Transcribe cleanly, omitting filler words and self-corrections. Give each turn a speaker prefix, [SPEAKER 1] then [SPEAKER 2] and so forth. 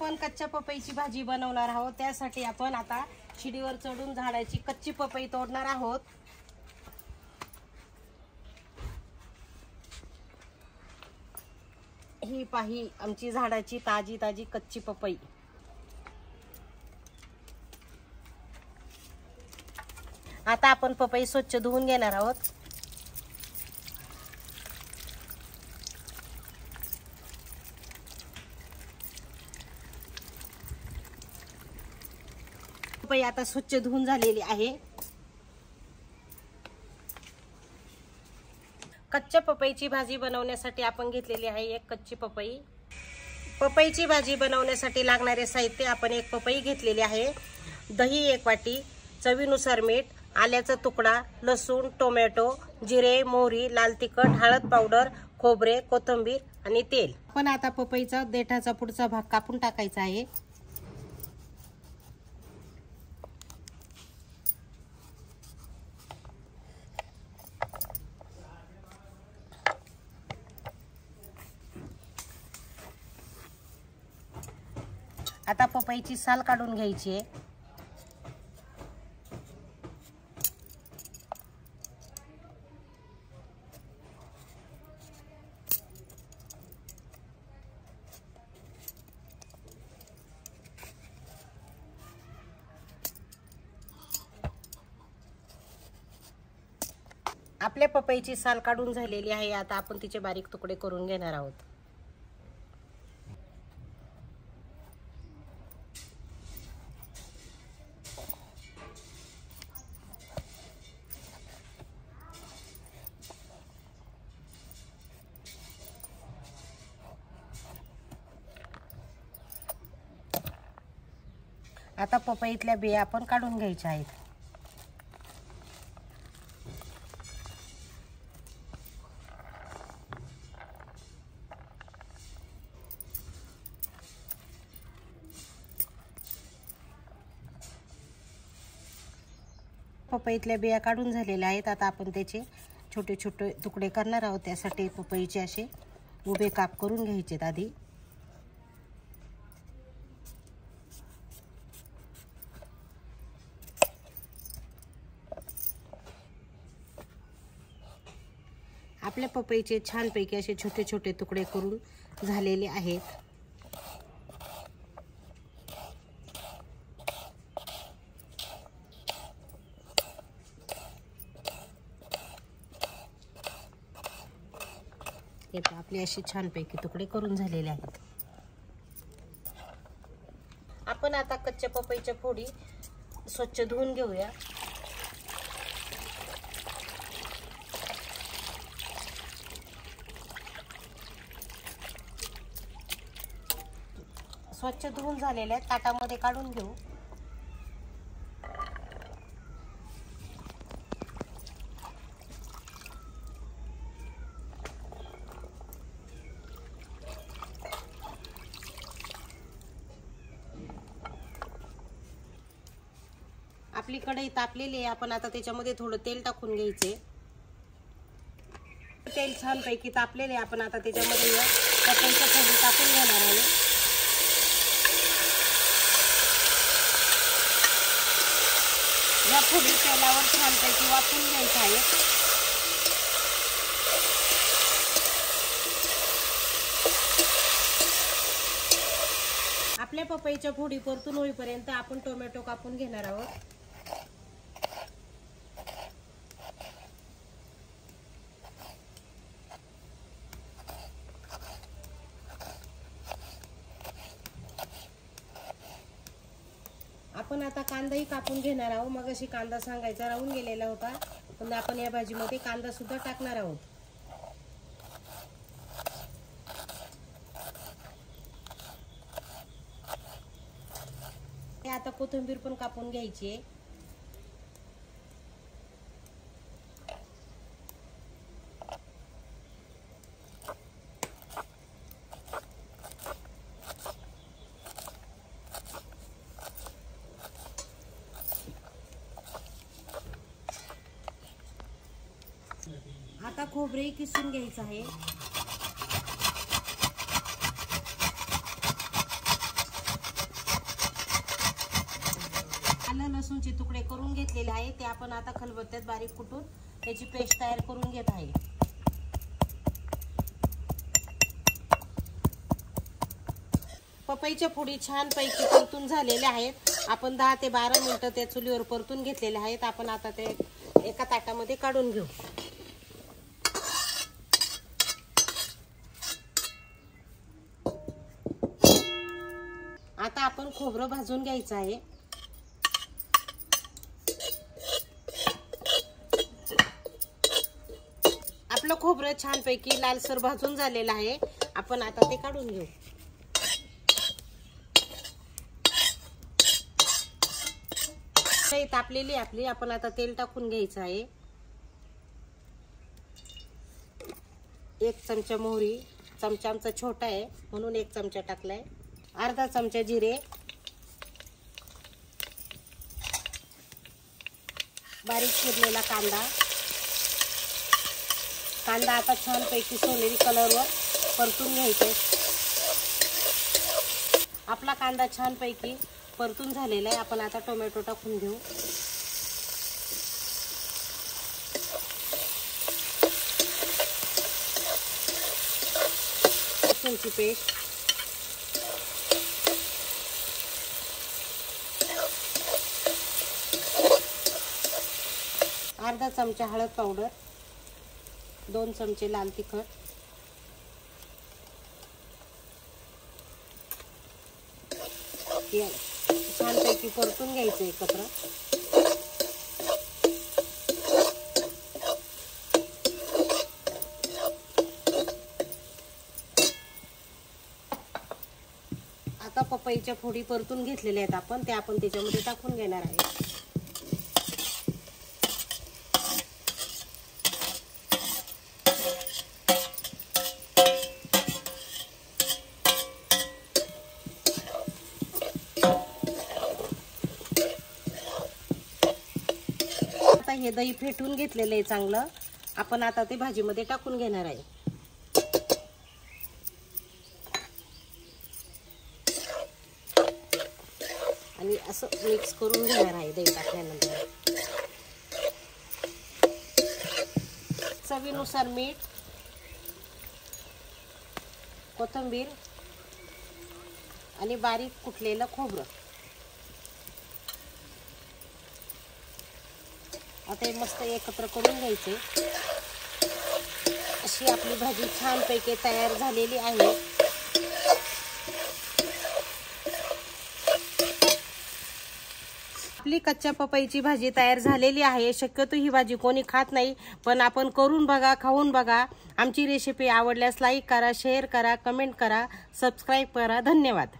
[SPEAKER 1] आपण कच्च्या पपईची भाजी बनवणार आहोत। त्यासाठी आपण आता शिडीवर चढून झाडाची कच्ची पपई तोडणार आहोत। ही पाही आमची झाडाची ताजी ताजी कच्ची पपई। आता आपण पपई स्वच्छ धुवून घेणार आहोत। पपई आता स्वच्छ धुवून झालेली आहे। कच्च्या पपईची भाजी बनवण्यासाठी आपण घेतलेली आहे एक कच्ची पपई। पपईची भाजी बनवण्यासाठी लागणारे साहित्य आपण एक पपई घेतलेली आहे, दही 1 वाटी, चवीनुसार मीठ, आल्याचा तुकडा, लसूण, टोमॅटो, जिरे, मोहरी, लाल तिखट, हळद पावडर, खोबरे, कोथिंबीर आणि तेल। आपण आता पपईचा देठाचा पुढचा भाग कापून टाकायचा आहे। आता पपईची साल काढून घ्यायची आहे। आपल्या पपईची साल काढून झालेली आहे। आता आपण तिचे बारीक तुकडे करून घेणार आहोत। आता पपईतल्या बिया आपण काढून घ्यायच्या आहेत। पपईतल्या बिया काढून झालेल्या आहेत। आता आपण त्याचे छोटे छोटे तुकडे करणार आहोत। त्यासाठी पपईचे असे उभे काप करून घ्यायचे आधी। आपल्या पपईचे छानपैकी असे छोटे छोटे तुकडे करून झालेले आहेत। हे आपले असे छानपैकी तुकडे करून झालेले आहेत। आपण आता कच्च्या पपईच्या फोडी स्वच्छ धुवून घेऊया। स्वच्छ धुवून झालेल्या ताटामध्ये काढून घेऊ। आपली कढई तापलेली आहे। आपण आता त्याच्यामध्ये थोडं तेल टाकून घ्यायचे। तेल छानपैकी तापलेले आहे। आपण आता त्याच्यामध्ये पपईच्या फोडी टाकून घेणार आहे। या फोडी तेलावर छानपैकी वाफवून घ्यायच्या आहेत। आपल्या पपईच्या फोडी परतून होईपर्यंत आपण टोमॅटो कापून घेणार आहोत। आपण आता कांदाही कापून घेणार आहोत। मग अशी कांदा सांगायचा राहून गेलेला होता, पण आपण या भाजीमध्ये कांदा सुद्धा टाकणार आहोत। आता कोथिंबीर पण कापून घ्यायची आहे। आता खोबरे किसून घ्यायचं आहे। लसूणचे तुकडे करून घेतलेले आहे ते आपण आता खलबत्त्यात बारीक कुटून त्याची पेस्ट तयार करून घेत आहे। पपईच्या फोडी छान पैकी परतून झालेल्या आहेत। आपण 10 ते 12 मिनिटं त्या चुलीवर परतून घेतलेले आहेत। आपण आता ते एका ताटामध्ये काढून घेऊ। आता आपण खोबरं भाजून घ्यायचं आहे। आपलं खोबरं छानपैकी लालसर भाजून झालेलं आहे। आपण आता ते काढून घेऊ। तापलेली आपली आपण आता तेल टाकून घ्यायचं आहे। 1 चमचा मोहरी, चमचा आमचा छोटा आहे म्हणून 1 चमचा टाकलाय। अर्धा चमचा जिरे, बारीक चिरलेला कांदा। कांदा आता छानपैकी सोनेरी कलरवर परतून घ्यायचा आहे। आपला कांदा छानपैकी परतून झालेला आहे। आपण आता टोमॅटो टाकून घेऊ। लसूणची पेस्ट, अर्धा चमचा हळद पावडर, 2 चमचे लाल तिखट, छानपैकी परतून घ्यायचं एकत्र। आता पपईच्या फोडी परतून घेतलेल्या आहेत आपण, ते आपण त्याच्यामध्ये टाकून घेणार आहे। हे दही फेटून घेतलेलं आहे चांगलं, आपण आता ते भाजीमध्ये टाकून घेणार आहे। आणि असं मिक्स करून घेणार आहे दही टाकल्यानंतर। चवीनुसार मीठ, कोथिंबीर आणि बारीक कुटलेलं खोबरं। आता हे मस्त एकत्र करून घ्यायचे। अशी आपली भाजी छानपैकी तयार झालेली आहे। आपली कच्च्या पपईची भाजी तयार झालेली आहे। शक्यतो ही भाजी कोणी खात नाही, पण आपण करून बघा, खाऊन बघा। आमची रेसिपी आवडल्यास लाईक करा, शेअर करा, कमेंट करा, सबस्क्राईब करा। धन्यवाद।